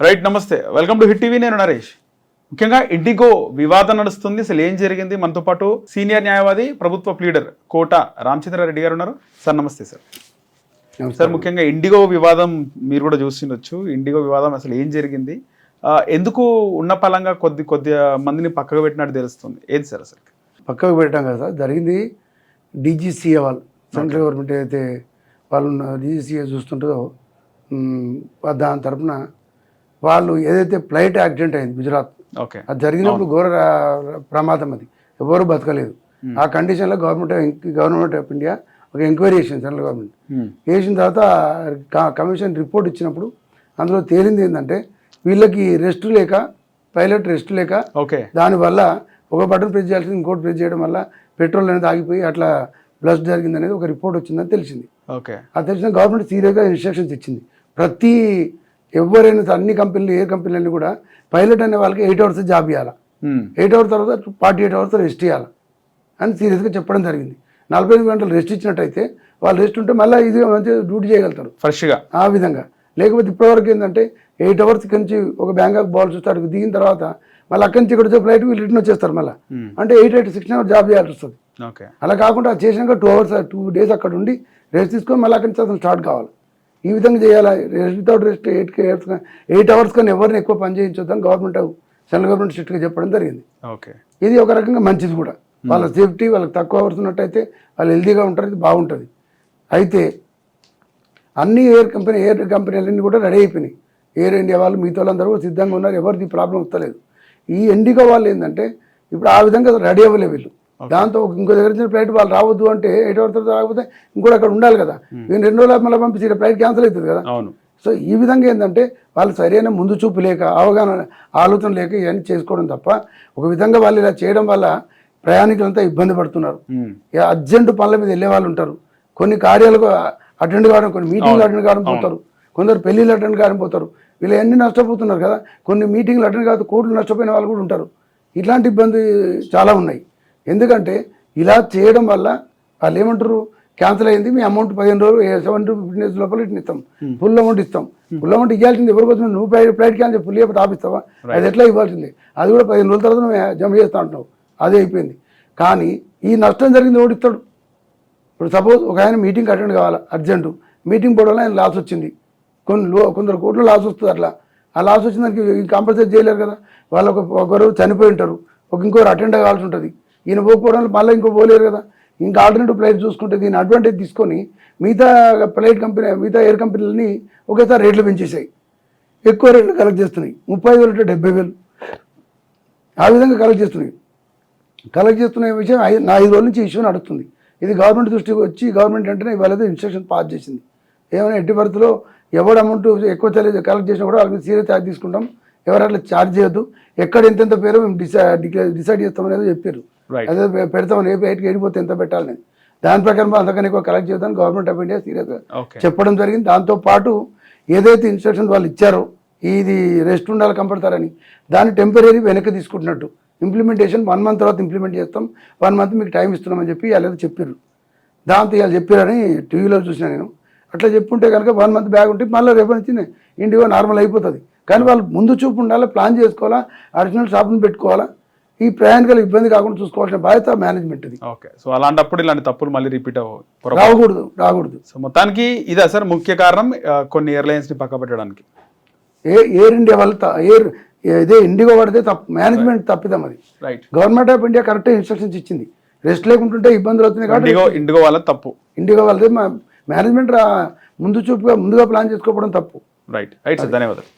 Right, నమస్తే, welcome to hit TV. నేను నరేష్. ముఖ్యంగా ఇండిగో వివాదం నడుస్తుంది. అసలు ఏం జరిగింది? మనతో పాటు సీనియర్ న్యాయవాది, ప్రభుత్వ ప్లీడర్ కోట రామచంద్రారెడ్డి గారు ఉన్నారు. సార్ నమస్తే. సార్ సార్ ముఖ్యంగా ఇండిగో వివాదం మీరు కూడా చూస్తుండొచ్చు. ఇండిగో వివాదం అసలు ఏం జరిగింది, ఎందుకు ఉన్న పలంగా కొద్ది మందిని పక్కకు పెట్టినట్టు తెలుస్తుంది? ఏది సార్ అసలు? పక్కకు పెట్టాం కదా సార్, జరిగింది డీజీసీఏ వాళ్ళు, సెంట్రల్ గవర్నమెంట్ ఏదైతే వాళ్ళు డీజీసీఏ చూస్తుంటుందో దాని తరఫున వాళ్ళు ఏదైతే ఫ్లైట్ యాక్సిడెంట్ అయింది గుజరాత్, అది జరిగినప్పుడు ఘోర ప్రమాదం, అది ఎవరు బతకలేదు. ఆ కండిషన్లో గవర్నమెంట్ ఆఫ్ ఇండియా ఒక ఎంక్వైరీ చేసింది. సెంట్రల్ గవర్నమెంట్ చేసిన తర్వాత కమిషన్ రిపోర్ట్ ఇచ్చినప్పుడు అందులో తేలింది ఏంటంటే వీళ్ళకి రెస్ట్ లేక, పైలట్ రెస్ట్ లేక, దానివల్ల ఒక బటన్ ప్రెస్ చేయాల్సింది ఇంకోటి ప్రెస్ చేయడం వల్ల పెట్రోల్ అనేది ఆగిపోయి అట్లా బ్లస్ట్ జరిగింది అనేది ఒక రిపోర్ట్ వచ్చిందని తెలిసింది. అది తెలిసిన గవర్నమెంట్ సీరియస్గా ఇన్స్ట్రక్షన్స్ ఇచ్చింది. ప్రతి ఎవరైనా అన్ని కంపెనీలు, ఏ కంపెనీలన్నీ కూడా పైలట్ అనే వాళ్ళకి 8 hours జాబ్ ఇవ్వాలి, 8 hours తర్వాత 48 hours రెస్ట్ ఇవ్వాలి అని సీరియస్గా చెప్పడం జరిగింది. 48 గంటలు రెస్ట్ ఇచ్చినట్టయితే వాళ్ళు రెస్ట్ ఉంటే మళ్ళీ ఇది మంచిగా డ్యూటీ చేయగలుగుతారు ఫ్రెష్గా. ఆ విధంగా లేకపోతే ఇప్పటివరకు ఏంటంటే 8 hours నుంచి ఒక బ్యాంకాక్ బాల్స్ వస్తారు, దిగిన తర్వాత మళ్ళీ అక్కడి నుంచి ఇక్కడ వచ్చే ఫ్లైట్ వీళ్ళు రిటర్న్ వచ్చేస్తారు మళ్ళీ. అంటే 8-16 hours జాబ్ చేయాల్సి వస్తుంది. అలా కాకుండా అది చేసినాక 2 days అక్కడ ఉండి రెస్ట్ తీసుకొని మళ్ళీ అక్కడి నుంచి అతను స్టార్ట్ కావాలి. ఈ విధంగా చేయాలి. రెస్ట్ వితౌట్ రెస్ట్ 8 hours కానీ ఎవరిని ఎక్కువ పని చేయించొద్దని గవర్నమెంట్, సెంట్రల్ గవర్నమెంట్ స్ట్రిక్ట్గా చెప్పడం జరిగింది. ఇది ఒక రకంగా మంచిది కూడా. వాళ్ళ సేఫ్టీ, వాళ్ళకి తక్కువ అవర్స్ ఉన్నట్టయితే వాళ్ళు హెల్తీగా ఉంటారు, ఇది బాగుంటుంది. అయితే అన్ని ఎయిర్ కంపెనీలన్నీ కూడా రెడీ అయిపోయినాయి. ఎయిర్ ఇండియా వాళ్ళు మిగతా వాళ్ళందరూ సిద్ధంగా ఉన్నారు, ఎవరిది ప్రాబ్లం వస్తలేదు. ఈ ఇండిగో వాళ్ళు ఏంటంటే ఇప్పుడు ఆ విధంగా రెడీ అవ్వలేదు వీళ్ళు. దాంతో ఇంకో దగ్గర నుంచి ఫ్లైట్ వాళ్ళు రావద్దు అంటే 8 hours తర్వాత రాకపోతే ఇంకోటి అక్కడ ఉండాలి కదా, నేను 2 రోజులు మళ్ళీ పంపించి ఫ్లైట్ క్యాన్సిల్ అవుతుంది కదా. సో ఈ విధంగా ఏంటంటే వాళ్ళు సరైన ముందు చూపు లేక, అవగాహన, ఆలోచన లేక ఇవన్నీ చేసుకోవడం తప్ప, ఒక విధంగా వాళ్ళు ఇలా చేయడం వల్ల ప్రయాణికులంతా ఇబ్బంది పడుతున్నారు. అర్జెంటు పనుల మీద వెళ్ళే వాళ్ళు ఉంటారు, కొన్ని కార్యాలకు అటెండ్ కావడం, కొన్ని మీటింగ్లు అటెండ్ కావడం పోతారు, కొందరు పెళ్ళిళ్ళు అటెండ్ కావడం పోతారు. వీళ్ళు ఎన్ని నష్టపోతున్నారు కదా, కొన్ని మీటింగ్లు అటెండ్ కాదు కోట్లు నష్టపోయిన వాళ్ళు కూడా ఉంటారు. ఇట్లాంటి ఇబ్బంది చాలా ఉన్నాయి. ఎందుకంటే ఇలా చేయడం వల్ల వాళ్ళు ఏమంటారు, క్యాన్సిల్ అయింది మీ అమౌంట్ 15 రోజులు 7 to 15 days లోపల ఇట్లా ఇస్తాం, ఫుల్ అమౌంట్ ఇస్తాం. ఫుల్ అమౌంట్ ఇవ్వాల్సింది ఎవరికోసం? నువ్వు ఫ్లైట్ క్యాన్సిల్ ఫుల్ అయిపోతే ఆపిస్తావా? అది ఎట్లా ఇవ్వాల్సింది? అది కూడా 15 రోజుల తర్వాత నువ్వు జమ చేస్తా అంటున్నావు, అదే అయిపోయింది. కానీ ఈ నష్టం జరిగింది ఓడిస్తాడు. ఇప్పుడు సపోజ్ ఒక ఆయన మీటింగ్ అటెండ్ కావాలి, అర్జెంటు మీటింగ్ పోవడం వల్ల ఆయన లాస్ వచ్చింది, కొందరు కోట్లు లాస్ వస్తుంది. అట్లా ఆ లాస్ వచ్చిన దానికి కంపల్సరీ చేయలేరు కదా. వాళ్ళు ఒకరు చనిపోయి ఉంటారు, ఇంకొకరు అటెండ్ కావాల్సి ఉంటుంది. ఈయన పోకపోవడం మళ్ళీ ఇంకో పోలేరు కదా. ఇంకా ఆల్టర్నేటివ్ ఫ్లైట్ చూసుకుంటే దీని అడ్వాంటేజ్ తీసుకొని మిగతా ఎయిర్ కంపెనీలని ఒకేసారి రేట్లు పెంచేసాయి, ఎక్కువ రేట్లు కలెక్ట్ చేస్తున్నాయి. 30,000 అంటే 70,000 ఆ విధంగా కలెక్ట్ చేస్తున్న విషయం 5 రోజుల నుంచి ఇష్యూ నడుస్తుంది. ఇది గవర్నమెంట్ దృష్టికి వచ్చి గవర్నమెంట్ వెంటనే ఇవాళ ఇన్స్ట్రక్షన్ పాస్ చేసింది. ఏమైనా ఎట్టి పరిస్థితిలో ఎవరు అమౌంట్ ఎక్కువ కలెక్ట్ చేసినా కూడా వాళ్ళ మీద సీరియస్ ఛార్జ్ తీసుకుంటాం, ఎవరు అట్లా ఛార్జ్ చేయొద్దు, ఎక్కడ ఎంతెంత పేరు మేము డిసైడ్ చేస్తామనేది చెప్పారు. అదే పెడతామని రేట్కి వెళ్ళిపోతే ఎంత పెట్టాలని, దాని ప్రకారం అంతకన్నా ఎక్కువ కలెక్ట్ చేద్దాం గవర్నమెంట్ ఆఫ్ ఇండియా సీరియస్గా చెప్పడం జరిగింది. దాంతోపాటు ఏదైతే ఇన్స్ట్రక్షన్స్ వాళ్ళు ఇచ్చారో ఇది రెస్ట్ ఉండాలి కంపడతారని, దాన్ని టెంపరీ వెనక్కి తీసుకుంటున్నట్టు, ఇంప్లిమెంటేషన్ 1 month తర్వాత ఇంప్లిమెంట్ చేస్తాం, 1 month మీకు టైం ఇస్తున్నామని చెప్పి వాళ్ళు చెప్పారు. దాంతో వాళ్ళు చెప్పారని టీవీలో చూసిన నేను. అట్లా చెప్పుంటే కనుక 1 month బ్యాగ్ ఉంటే మళ్ళీ రేపు నుంచి ఇండిగో నార్మల్ అయిపోతుంది. కానీ వాళ్ళు ముందు చూపు ఉండాలి, ప్లాన్ చేసుకోవాలా, అడిషనల్ షాప్ని పెట్టుకోవాలా, ఈ ప్రయాణికులు ఇబ్బంది కాకుండా చూసుకోవాల్సిన బాధ్యత మేనేజ్మెంట్. ఓకే, సో అలాంటప్పుడు ఇలాంటి తప్పులు మళ్ళీ రిపీట్ రాకూడదు. సో మొత్తానికి ఇదా సార్ ముఖ్య కారణం కొన్ని ఎయిర్లైన్స్ని పక్క పెట్టడానికి? ఎయిర్ ఇండియా వల్ల ఇదే ఇండిగో పడితే తప్పు, మేనేజ్మెంట్ తప్పిదాం అది. Government of India correct instructions ఇచ్చింది, రెస్ట్ లేకుంటుంటే ఇబ్బందులు అవుతున్నాయి కాబట్టి ఇండిగో వాళ్ళ తప్పు. ఇండిగో వాళ్ళది మేనేజ్మెంట్ ముందుగా ప్లాన్ చేసుకోవడం తప్పు. రైట్ సార్, ధన్యవాదాలు.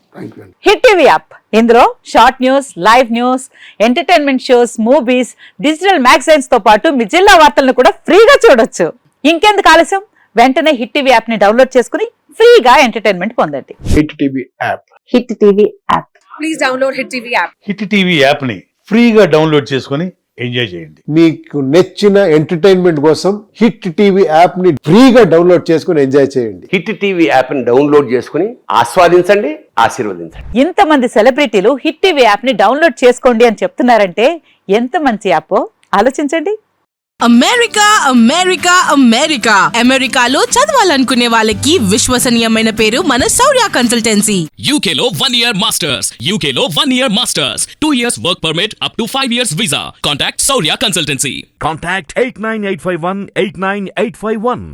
హిట్ టీవీ యాప్, ఇందులో short news, live news, entertainment shows, movies, digital magazines తో పాటు మీ జిల్లా వార్తలను కూడా ఫ్రీగా చూడొచ్చు. ఇంకెందుకు ఆలస్యం, వెంటనే హిట్ టీవీ యాప్ ని డౌన్లోడ్ చేసుకుని ఫ్రీగా ఎంటర్టైన్మెంట్ పొందండి. Hit TV app, hit TV app, please download hit TV app. Hit TV app ని ఫ్రీగా డౌన్లోడ్ చేసుకుని ఎంజాయ్ చేయండి. మీకు నచ్చిన ఎంటర్టైన్మెంట్ కోసం హిట్ టీవీ యాప్ ని ఫ్రీగా డౌన్లోడ్ చేసుకుని ఎంజాయ్ చేయండి. హిట్ టీవీ యాప్ ని డౌన్లోడ్ చేసుకుని ఆస్వాదించండి, ఆశీర్వదించండి. ఇంతమంది సెలబ్రిటీలు హిట్ టీవీ యాప్ ని డౌన్లోడ్ చేసుకోండి అని చెప్తున్నారంటే ఎంత మంచి యాప్ ఆలోచించండి. అమెరికా అమెరికా అమెరికా అమెరికాలో చదవాలనుకునే వాళ్ళకి విశ్వసనీయమైన పేరు మన శౌర్య consultancy. UK Law 1 Year Masters. UK Law 1 Year Masters. 2 years work permit up to 5 years visa. Contact Saurya Consultancy. Contact 89851 89851.